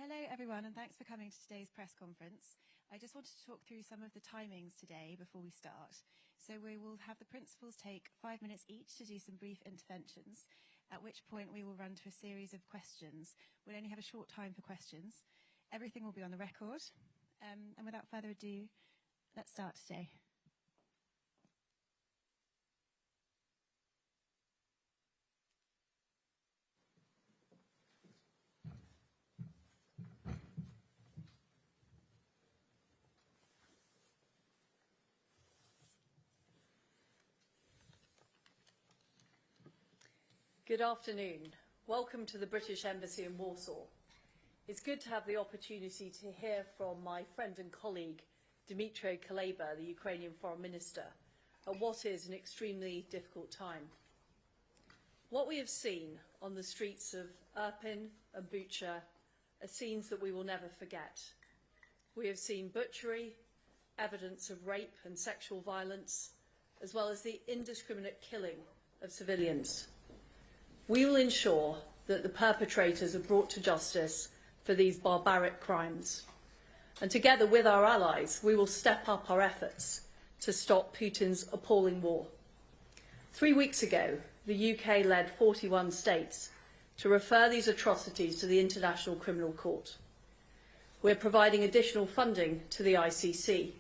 Hello everyone, and thanks for coming to today's press conference. I just wanted to talk through some of the timings today before we start. So we will have the principals take 5 minutes each to do some brief interventions, at which point we will run to a series of questions. We'll only have a short time for questions. Everything will be on the record. And without further ado, let's start today. Good afternoon. Welcome to the British Embassy in Warsaw. It's good to have the opportunity to hear from my friend and colleague, Dmytro Kuleba, the Ukrainian Foreign Minister, at what is an extremely difficult time. What we have seen on the streets of Irpin and Bucha are scenes that we will never forget. We have seen butchery, evidence of rape and sexual violence, as well as the indiscriminate killing of civilians. We will ensure that the perpetrators are brought to justice for these barbaric crimes. And together with our allies, we will step up our efforts to stop Putin's appalling war. 3 weeks ago, the UK led 41 states to refer these atrocities to the International Criminal Court. We're providing additional funding to the ICC.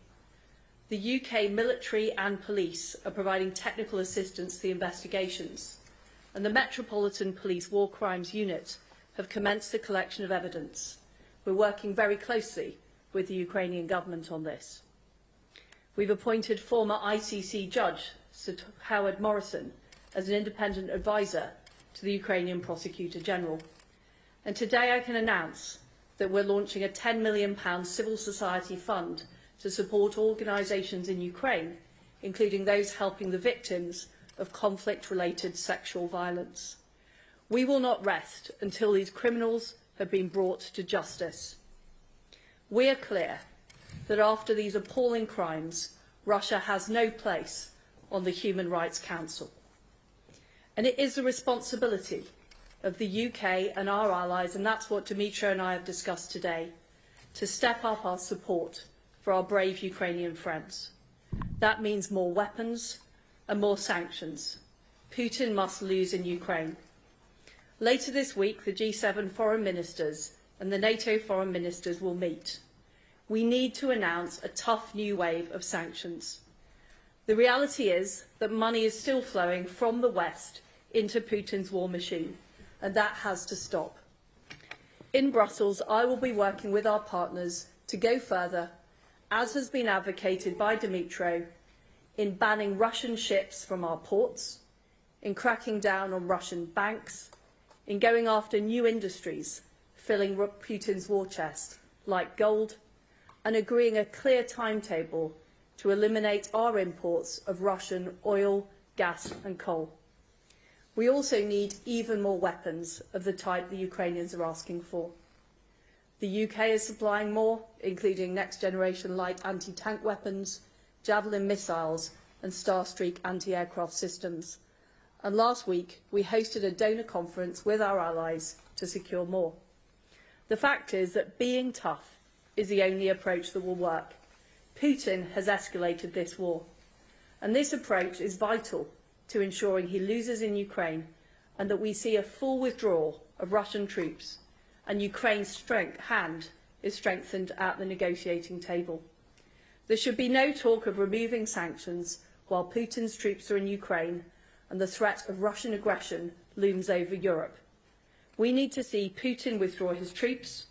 The UK military and police are providing technical assistance to the investigations, and the Metropolitan Police War Crimes Unit have commenced the collection of evidence. We're working very closely with the Ukrainian government on this. We've appointed former ICC judge Sir Howard Morrison as an independent advisor to the Ukrainian Prosecutor General. And today I can announce that we're launching a £10 million civil society fund to support organisations in Ukraine, including those helping the victims of conflict-related sexual violence. We will not rest until these criminals have been brought to justice. We are clear that after these appalling crimes, Russia has no place on the Human Rights Council. And it is the responsibility of the UK and our allies, and that's what Dmytro and I have discussed today, to step up our support for our brave Ukrainian friends. That means more weapons and more sanctions. Putin must lose in Ukraine. Later this week, the G7 foreign ministers and the NATO foreign ministers will meet. We need to announce a tough new wave of sanctions. The reality is that money is still flowing from the West into Putin's war machine, and that has to stop. In Brussels, I will be working with our partners to go further, as has been advocated by Dmytro, in banning Russian ships from our ports, in cracking down on Russian banks, in going after new industries filling Putin's war chest, like gold, and agreeing a clear timetable to eliminate our imports of Russian oil, gas and coal. We also need even more weapons of the type the Ukrainians are asking for. The UK is supplying more, including next-generation light anti-tank weapons, Javelin missiles and Starstreak anti-aircraft systems. And last week, we hosted a donor conference with our allies to secure more. The fact is that being tough is the only approach that will work. Putin has escalated this war, and this approach is vital to ensuring he loses in Ukraine and that we see a full withdrawal of Russian troops and Ukraine's hand is strengthened at the negotiating table. There should be no talk of removing sanctions while Putin's troops are in Ukraine and the threat of Russian aggression looms over Europe. We need to see Putin withdraw his troops.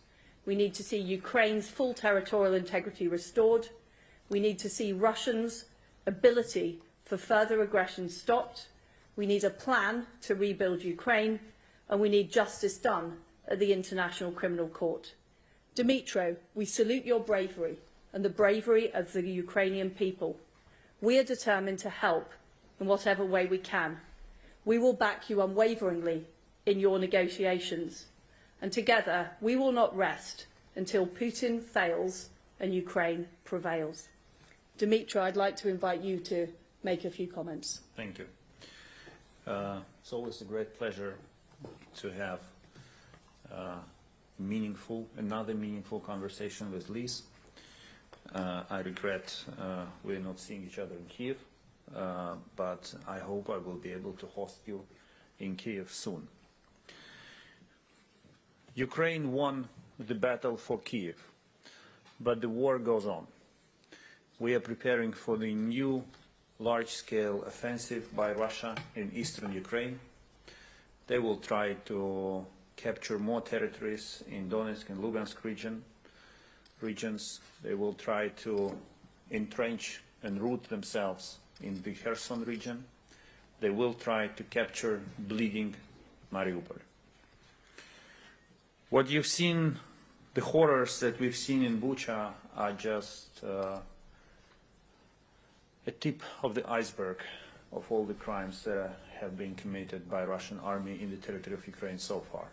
We need to see Ukraine's full territorial integrity restored. We need to see Russians' ability for further aggression stopped. We need a plan to rebuild Ukraine, and we need justice done at the International Criminal Court. Dmytro, we salute your bravery and the bravery of the Ukrainian people. We are determined to help in whatever way we can. We will back you unwaveringly in your negotiations. And together, we will not rest until Putin fails and Ukraine prevails. Dmytro, I'd like to invite you to make a few comments. Thank you. It's always a great pleasure to have another meaningful conversation with Liz. I regret we're not seeing each other in Kiev, but I hope I will be able to host you in Kiev soon. Ukraine won the battle for Kiev, but the war goes on. We are preparing for the new large-scale offensive by Russia in eastern Ukraine. They will try to capture more territories in Donetsk and Lugansk regions. They will try to entrench and root themselves in the Kherson region. They will try to capture bleeding Mariupol. What you've seen, the horrors that we've seen in Bucha are just a tip of the iceberg of all the crimes that have been committed by Russian army in the territory of Ukraine so far.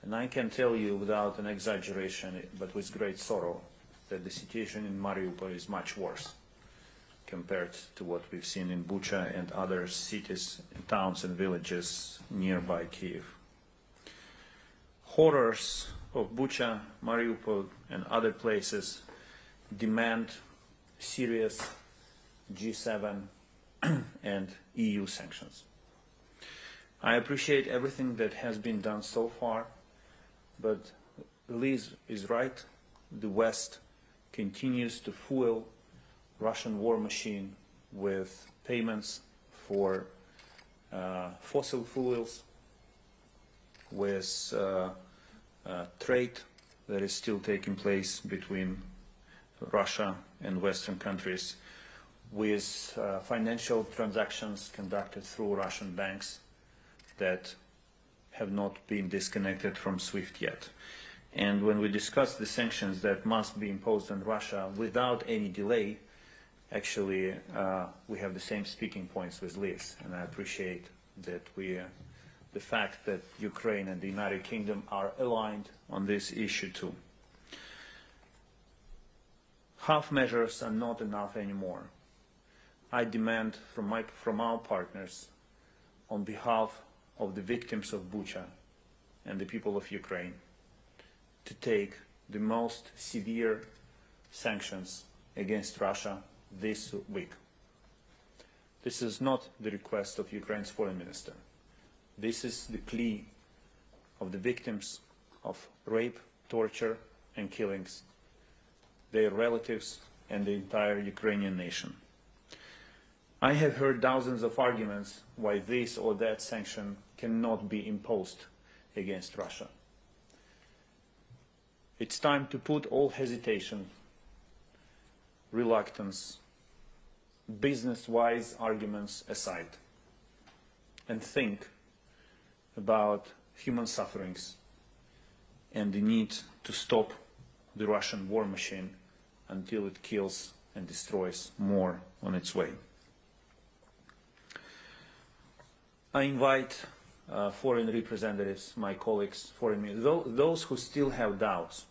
And I can tell you without an exaggeration, but with great sorrow, that the situation in Mariupol is much worse compared to what we've seen in Bucha and other cities, towns and villages nearby Kiev. Horrors of Bucha, Mariupol and other places demand serious G7 and EU sanctions. I appreciate everything that has been done so far, but Liz is right. The West continues to fuel Russian war machine with payments for fossil fuels, with trade that is still taking place between Russia and Western countries, with financial transactions conducted through Russian banks that have not been disconnected from SWIFT yet. And when we discuss the sanctions that must be imposed on Russia without any delay, actually we have the same speaking points with Liz, and I appreciate that the fact that Ukraine and the United Kingdom are aligned on this issue too. Half measures are not enough anymore. I demand from our partners, on behalf of the victims of Bucha and the people of Ukraine, to take the most severe sanctions against Russia this week. This is not the request of Ukraine's foreign minister. This is the plea of the victims of rape, torture and killings, their relatives and the entire Ukrainian nation. I have heard thousands of arguments why this or that sanction cannot be imposed against Russia. It's time to put all hesitation, reluctance, business-wise arguments aside and think about human sufferings and the need to stop the Russian war machine until it kills and destroys more on its way. I invite foreign representatives, my colleagues, those who still have doubts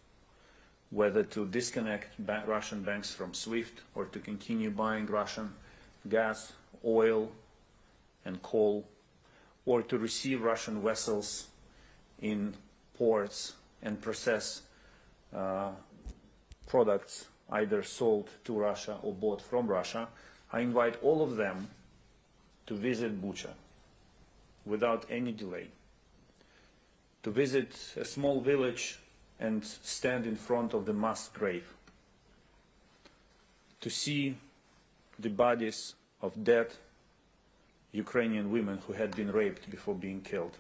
whether to disconnect Russian banks from SWIFT or to continue buying Russian gas, oil and coal, or to receive Russian vessels in ports and process products either sold to Russia or bought from Russia. I invite all of them to visit Bucha without any delay, to visit a small village and stand in front of the mass grave, to see the bodies of dead Ukrainian women who had been raped before being killed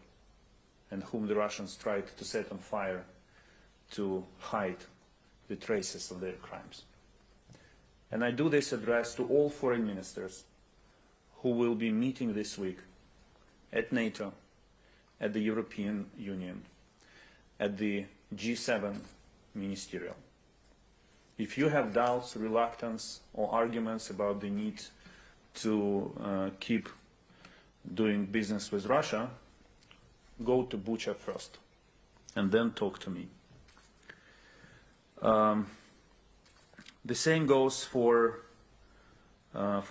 and whom the Russians tried to set on fire to hide the traces of their crimes. And I do this address to all foreign ministers who will be meeting this week at NATO, at the European Union, at the G7 ministerial. If you have doubts, reluctance, or arguments about the need to keep doing business with Russia, go to Bucha first, and then talk to me. The same goes for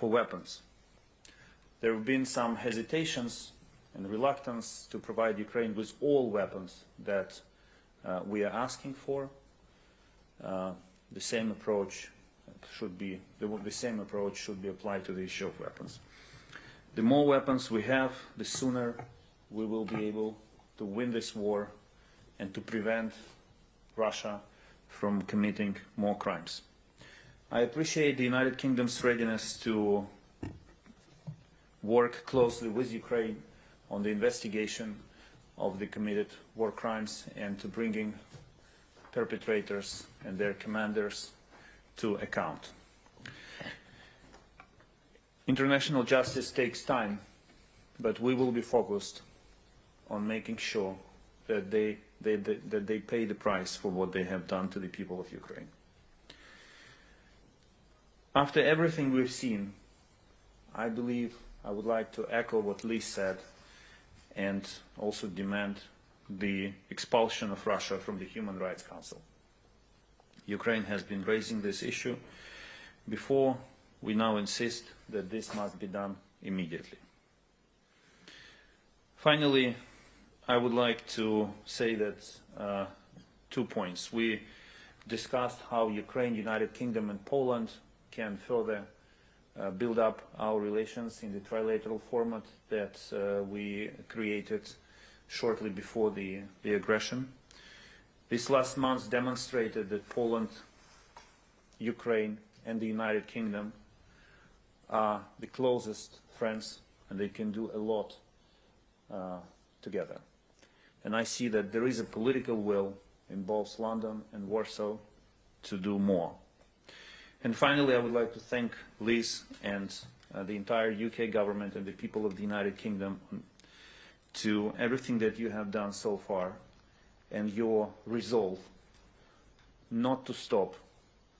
weapons. There have been some hesitations and reluctance to provide Ukraine with all weapons that we are asking for. The same approach should be applied to the issue of weapons. The more weapons we have, the sooner we will be able to win this war and to prevent Russia from committing more crimes. I appreciate the United Kingdom's readiness to work closely with Ukraine on the investigation of the committed war crimes and to bringing perpetrators and their commanders to account. International justice takes time, but we will be focused on making sure that they pay the price for what they have done to the people of Ukraine. After everything we've seen, I believe I would like to echo what Lee said and also demand the expulsion of Russia from the Human Rights Council. Ukraine has been raising this issue before. We now insist that this must be done immediately. Finally, I would like to say that 2 points. We discussed how Ukraine, United Kingdom and Poland can further build up our relations in the trilateral format that we created shortly before the aggression. This last month demonstrated that Poland, Ukraine and the United Kingdom are the closest friends and they can do a lot together. And I see that there is a political will in both London and Warsaw to do more. And finally, I would like to thank Liz and the entire UK government and the people of the United Kingdom to everything that you have done so far and your resolve not to stop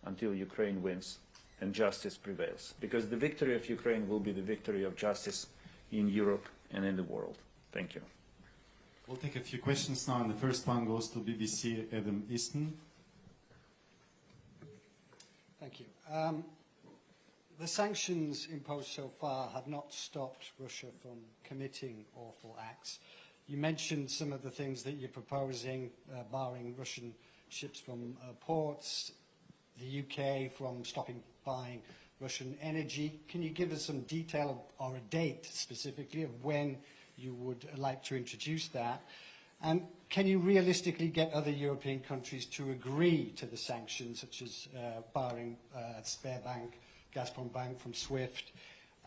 until Ukraine wins and justice prevails. Because the victory of Ukraine will be the victory of justice in Europe and in the world. Thank you. We'll take a few questions now, and the first one goes to BBC Adam Easton. Thank you. The sanctions imposed so far have not stopped Russia from committing awful acts. You mentioned some of the things that you're proposing, barring Russian ships from ports, the UK from stopping buying Russian energy. Can you give us some detail or a date specifically of when you would like to introduce that? And can you realistically get other European countries to agree to the sanctions, such as barring Sberbank, Gazprom Bank from SWIFT,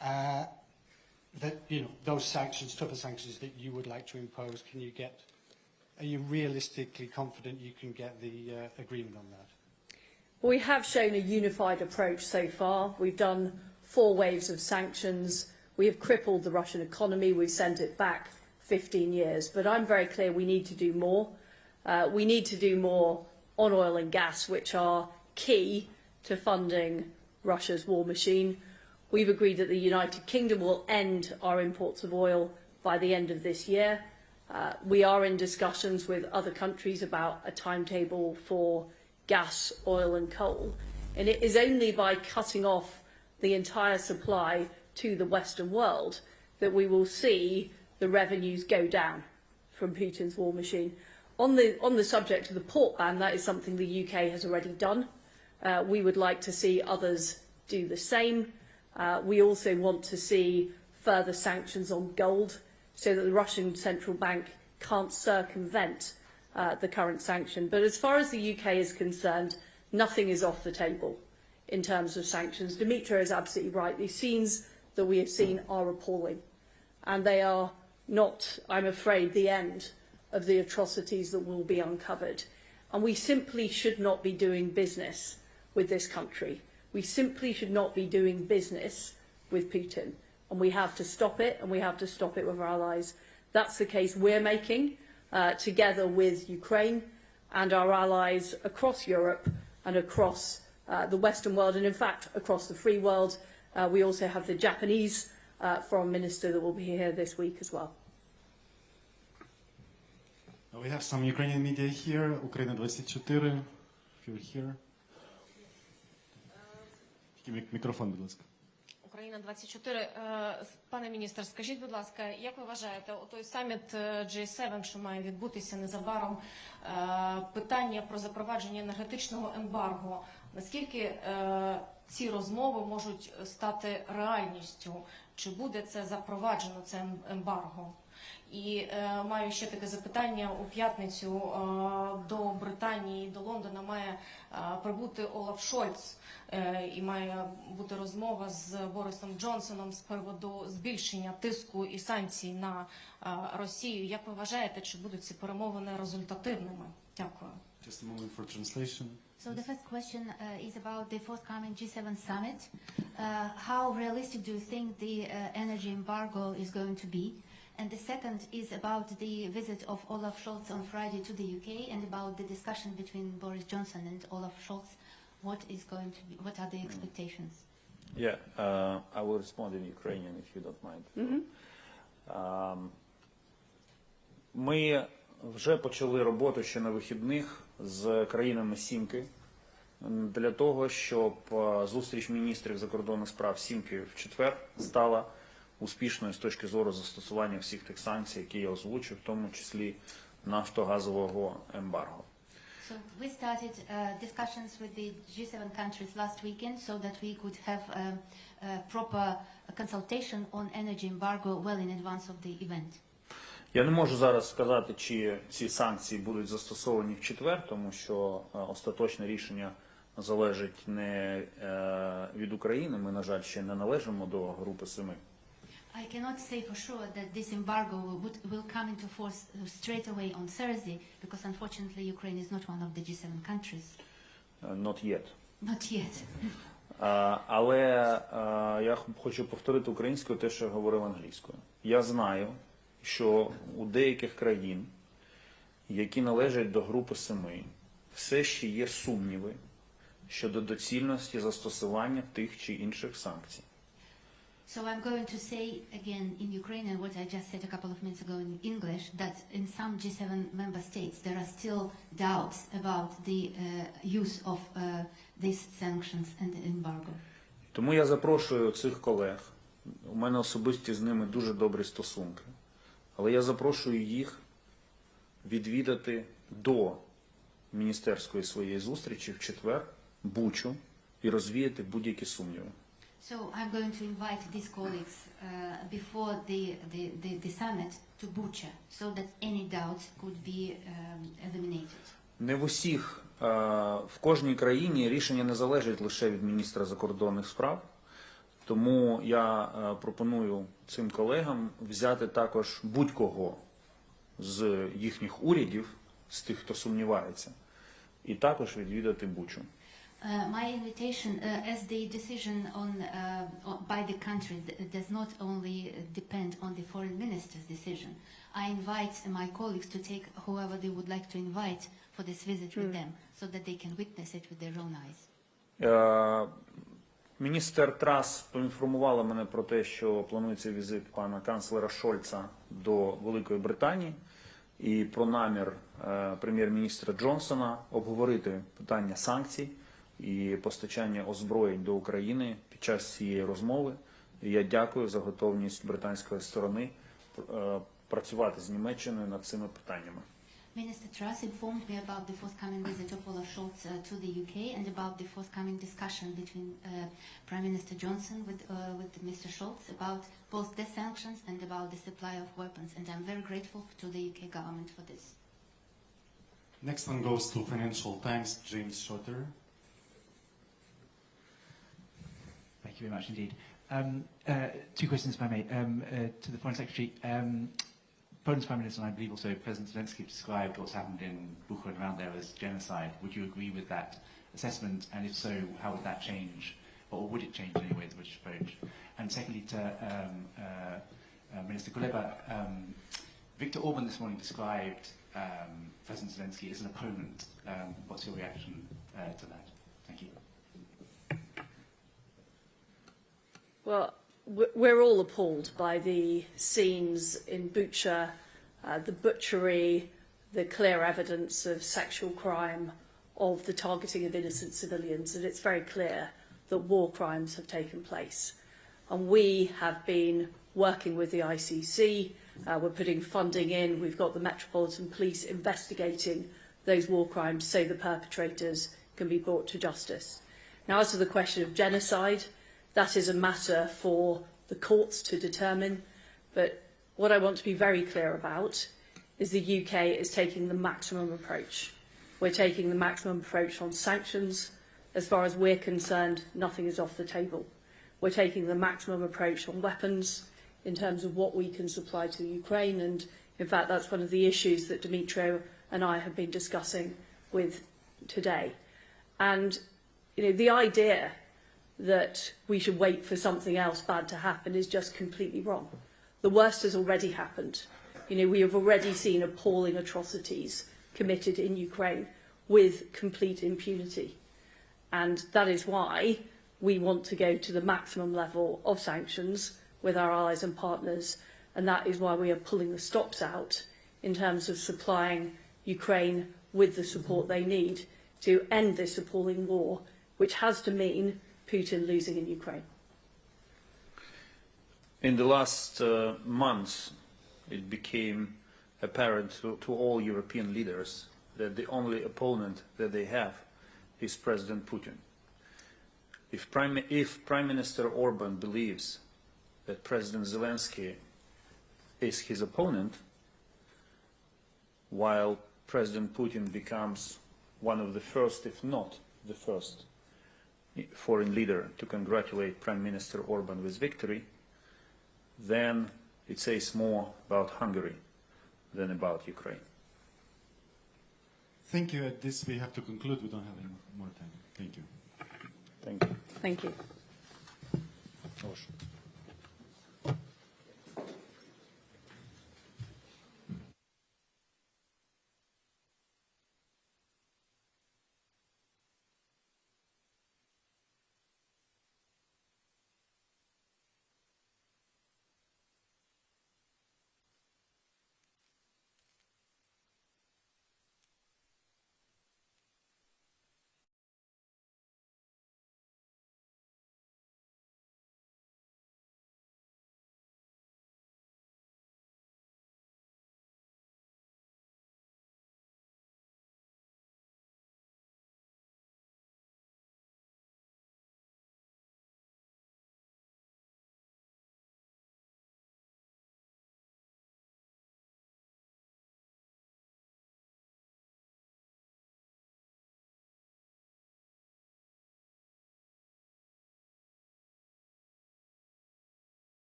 that, you know, those sanctions, tougher sanctions that you would like to impose, are you realistically confident you can get the agreement on that? We have shown a unified approach so far. We've done 4 waves of sanctions. We have crippled the Russian economy. We've sent it back 15 years. But I'm very clear we need to do more. We need to do more on oil and gas, which are key to funding Russia's war machine. We've agreed that the United Kingdom will end our imports of oil by the end of this year. We are in discussions with other countries about a timetable for gas, oil and coal. And it is only by cutting off the entire supply to the Western world that we will see the revenues go down from Putin's war machine. On the subject of the port ban, that is something the UK has already done. We would like to see others do the same. We also want to see further sanctions on gold so that the Russian central bank can't circumvent the current sanction. But as far as the UK is concerned, nothing is off the table in terms of sanctions. Dmytro is absolutely right. The scenes that we have seen are appalling. And they are not, I'm afraid, the end of the atrocities that will be uncovered. And we simply should not be doing business with this country. We simply should not be doing business with Putin. And we have to stop it, and we have to stop it with our allies. That's the case we're making, together with Ukraine and our allies across Europe and across the Western world, and in fact across the free world. We also have the Japanese Foreign Minister that will be here this week as well. We have some Ukrainian media here, Ukraina 24, if you're here. Мікрофон, будь ласка. Україна-24. Пане міністр, скажіть, будь ласка, як ви вважаєте, той саміт G7, що має відбутися незабаром, питання про запровадження енергетичного ембарго, наскільки ці розмови можуть стати реальністю? Чи буде це запроваджено, це ембарго? І маю ще таке запитання. У п'ятницю до Британії, до Лондона має прибути Олаф Шольц і має бути розмова з Борисом Джонсоном з приводу збільшення тиску і санкцій на Росію. Як ви вважаєте, чи будуть ці перемовини результативними? Дякую. Just a moment for translation. So the first question is about the forthcoming G7 summit. How realistic do you think the energy embargo is going to be? And the second is about the visit of Olaf Scholz on Friday to the UK and about the discussion between Boris Johnson and Olaf Scholz. What is going to be? What are the expectations? Yeah, I will respond in Ukrainian if you don't mind. Ми вже почали роботу ще на вихідних з країнами Сімки для того, щоб зустріч міністрів закордонних справ Сімки в четвер стала успішною з точки зору застосування всіх тих санкцій, які я озвучив, в тому числі нафтогазового ембарго. So we started discussions with the G7 countries last weekend so that we could have a proper consultation on energy embargo well in advance of the event. Я не можу зараз сказати, чи ці санкції будуть застосовані в четвер, тому що остаточне рішення залежить не від України. Ми, на жаль, ще не належимо до групи 7. I cannot say for sure that this embargo will come into force straight away on Thursday, because unfortunately Ukraine is not one of the G7 countries. Not yet. Not yet. Але я хочу повторити українською те, що я говорив англійською. Я знаю, що у деяких країн, які належать до групи 7, все ще є сумніви щодо доцільності застосування тих чи інших санкцій. So I'm going to say again in Ukrainian what I just said a couple of minutes ago in English, that in some G7 member states there are still doubts about the use of these sanctions and embargo. Тому я запрошую цих колег, у мене особисті з ними дуже добрі стосунки, але я запрошую їх відвідати до міністерської своєї зустрічі в четвер Бучу і розвіяти будь-які сумніви. So I'm going to invite these colleagues before the summit to Bucha, so that any doubts could be eliminated. Не в усіх, в кожній країні рішення не залежить лише від міністра закордонних справ, тому я пропоную цим колегам взяти також будь-кого з їхніх урядів, з тих, хто сумнівається, і також відвідати Бучу. My invitation, as the decision by the country does not only depend on the foreign minister's decision, I invite my colleagues to take whoever they would like to invite for this visit with them, so that they can witness it with their own eyes. Міністр Трас поінформувала мене про те, що планується візит пана канцлера Шольца до Великої Британії і про намір прем'єр-міністра Джонсона обговорити питання санкцій і постачання озброєнь до України під час цієї розмови. І я дякую за готовність британської сторони працювати з Німеччиною над цими питаннями. Minister Truss informed me about the forthcoming visit of Olaf Scholz to the UK and about the forthcoming discussion between Prime Minister Johnson with Mr. Scholz about both the sanctions and about the supply of weapons. And I'm very grateful to the UK government for this. Next one goes to Financial Times, James Schotter. Thank you very much indeed. Two questions, if I may. To the Foreign Secretary, Poland's Prime Minister and I believe also President Zelensky described what's happened in Bucha and around there as genocide. Would you agree with that assessment? And if so, how would that change, or would it change in any way the British approach? And secondly, to Minister Kuleba, Viktor Orban this morning described President Zelensky as an opponent. What's your reaction to that? Thank you. Well, we're all appalled by the scenes in Bucha, the butchery, the clear evidence of sexual crime, of the targeting of innocent civilians, and it's very clear that war crimes have taken place. And we have been working with the ICC. We're putting funding in. We've got the Metropolitan Police investigating those war crimes so the perpetrators can be brought to justice. Now, as to the question of genocide, that is a matter for the courts to determine. But what I want to be very clear about is the UK is taking the maximum approach. We're taking the maximum approach on sanctions. As far as we're concerned, nothing is off the table. We're taking the maximum approach on weapons in terms of what we can supply to Ukraine. And in fact, that's one of the issues that Dmytro and I have been discussing with today. And the idea that we should wait for something else bad to happen is just completely wrong. The worst has already happened. We have already seen appalling atrocities committed in Ukraine with complete impunity. And that is why we want to go to the maximum level of sanctions with our allies and partners. And that is why we are pulling the stops out in terms of supplying Ukraine with the support they need to end this appalling war, which has to mean Putin losing in Ukraine. In the last months, it became apparent to all European leaders that the only opponent that they have is President Putin. If Prime Minister Orban believes that President Zelensky is his opponent, while President Putin becomes one of the first, if not the first, foreign leader to congratulate Prime Minister Orban with victory, then it says more about Hungary than about Ukraine. Thank you. At this, we have to conclude. We don't have any more time. Thank you. Thank you. Thank you.